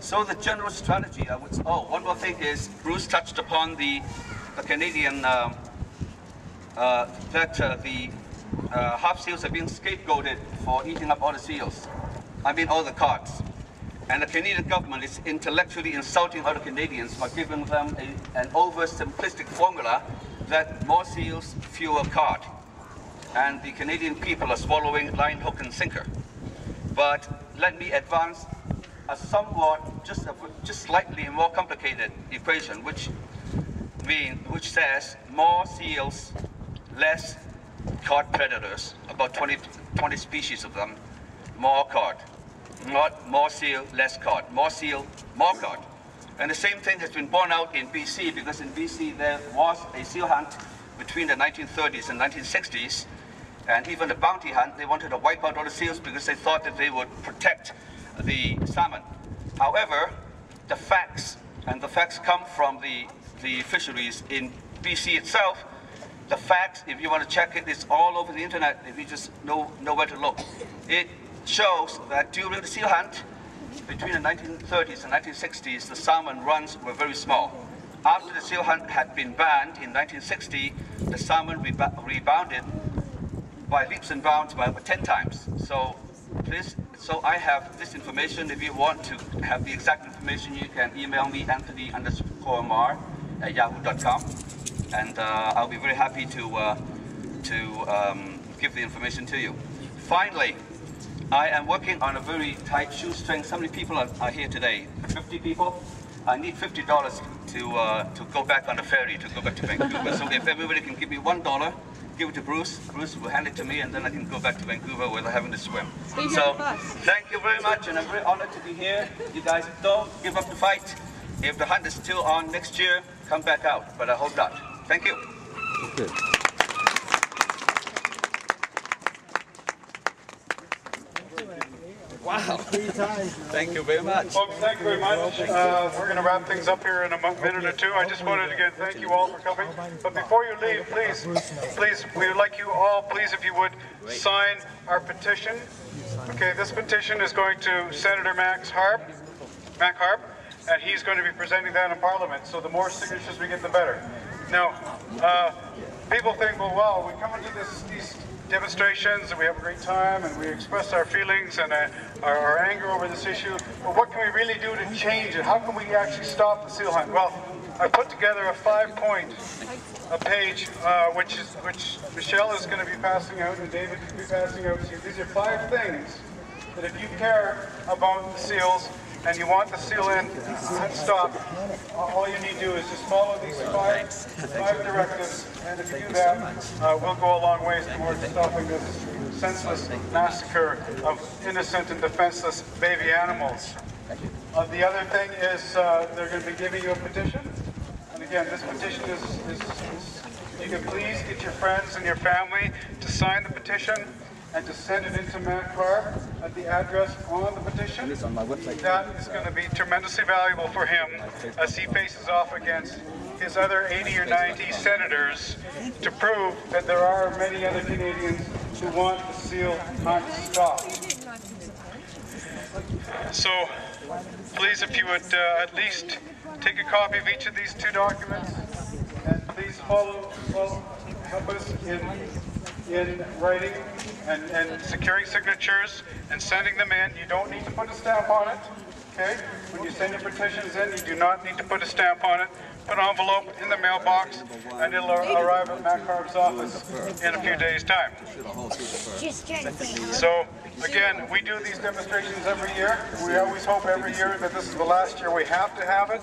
So the general strategy, one more thing is Bruce touched upon the Canadian half seals are being scapegoated for eating up all the seals. I mean all the cod. And the Canadian government is intellectually insulting other Canadians by giving them an oversimplistic formula that more seals, fewer cod. And the Canadian people are swallowing line, hook, and sinker. But let me advance a somewhat, just slightly more complicated equation, which says more seals, less cod predators, about 20 species of them, more cod. Not more seal, less cod. More seal, more cod. And the same thing has been borne out in BC, because in BC there was a seal hunt between the 1930s and 1960s, and even a bounty hunt. They wanted to wipe out all the seals because they thought that they would protect the salmon. However, the facts come from the fisheries in BC itself. The facts, if you want to check it, it's all over the internet if you just know where to look. It shows that during the seal hunt, between the 1930s and 1960s, the salmon runs were very small. After the seal hunt had been banned in 1960, the salmon rebounded by leaps and bounds by over 10 times. So I have this information. If you want to have the exact information, you can email me, Anthony_Marr@yahoo.com, and I'll be very happy to give the information to you. Finally, I am working on a very tight shoestring. How many people are here today? 50 people? I need $50 to go back on the ferry, to go back to Vancouver. So if everybody can give me $1, give it to Bruce. Bruce will hand it to me, and then I can go back to Vancouver without having to swim. So thank you very much, and I'm very honored to be here. You guys don't give up the fight. If the hunt is still on next year, come back out, but I hope not. Thank you. Okay. Wow. Thank you very much. Folks, thank you very much. We're going to wrap things up here in a minute or two. I just wanted to again thank you all for coming. But before you leave, please, we would like you all, please, if you would, sign our petition. Okay, this petition is going to Senator Mac Harp, and he's going to be presenting that in Parliament. So the more signatures we get, the better. Now, people think, well, wow, we come into these demonstrations and we have a great time and we express our feelings and our anger over this issue, but what can we really do to change it? How can we actually stop the seal hunt? Well, I put together a 5-point page which Michelle is going to be passing out and David will be passing out to you. These are 5 things that if you care about the seals and you want the seal in and stop, all you need to do is just follow these 5 directives, and if you do that, we'll go a long ways towards stopping this senseless massacre of innocent and defenseless baby animals. The other thing is they're going to be giving you a petition, and again, this petition is you can please get your friends and your family to sign the petition and to send it into Mac Harp at the address on the petition. It's on my website. That is going to be tremendously valuable for him as he faces off against his other 80 or 90 senators to prove that there are many other Canadians who want the seal hunt stopped. So please, if you would at least take a copy of each of these 2 documents, and please help us in writing and securing signatures and sending them in. You don't need to put a stamp on it, okay? When you send your petitions in, you do not need to put a stamp on it. Put an envelope in the mailbox, and it'll arrive at Mac Harp's office in a few days' time. So, again, we do these demonstrations every year. We always hope every year that this is the last year we have to have it.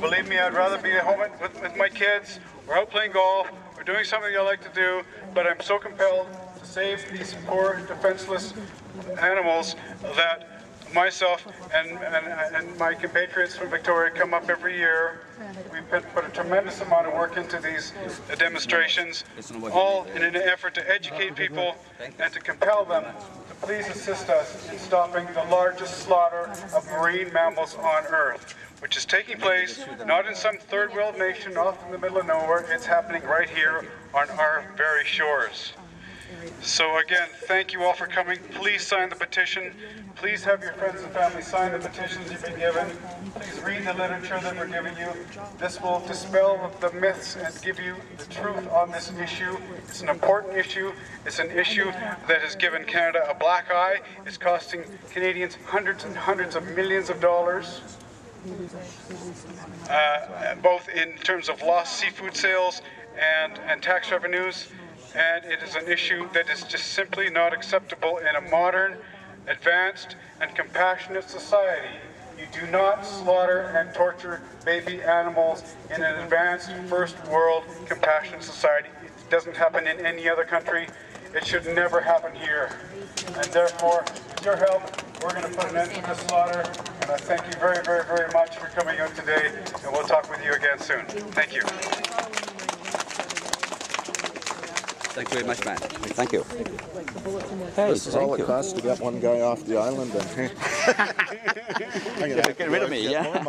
Believe me, I'd rather be at home with my kids, or out playing golf, or doing something I like to do, but I'm so compelled to save these poor, defenseless animals that myself and my compatriots from Victoria come up every year. We've put a tremendous amount of work into these demonstrations, all in an effort to educate people and to compel them to please assist us in stopping the largest slaughter of marine mammals on Earth, which is taking place not in some third world nation off in the middle of nowhere. It's happening right here on our very shores. So again, thank you all for coming. Please sign the petition. Please have your friends and family sign the petitions you've been given. Please read the literature that we're giving you. This will dispel the myths and give you the truth on this issue. It's an important issue. It's an issue that has given Canada a black eye. It's costing Canadians hundreds and hundreds of millions of dollars, both in terms of lost seafood sales and tax revenues. And it is an issue that is just simply not acceptable in a modern, advanced, and compassionate society. You do not slaughter and torture baby animals in an advanced, first world, compassionate society. It doesn't happen in any other country. It should never happen here. And therefore, with your help, we're going to put an end to this slaughter. And I thank you very, very, very much for coming out today. And we'll talk with you again soon. Thank you. Thank you very much, man. Thank you. Hey, this is all it costs to get one guy off the island. And Get rid of me, yeah.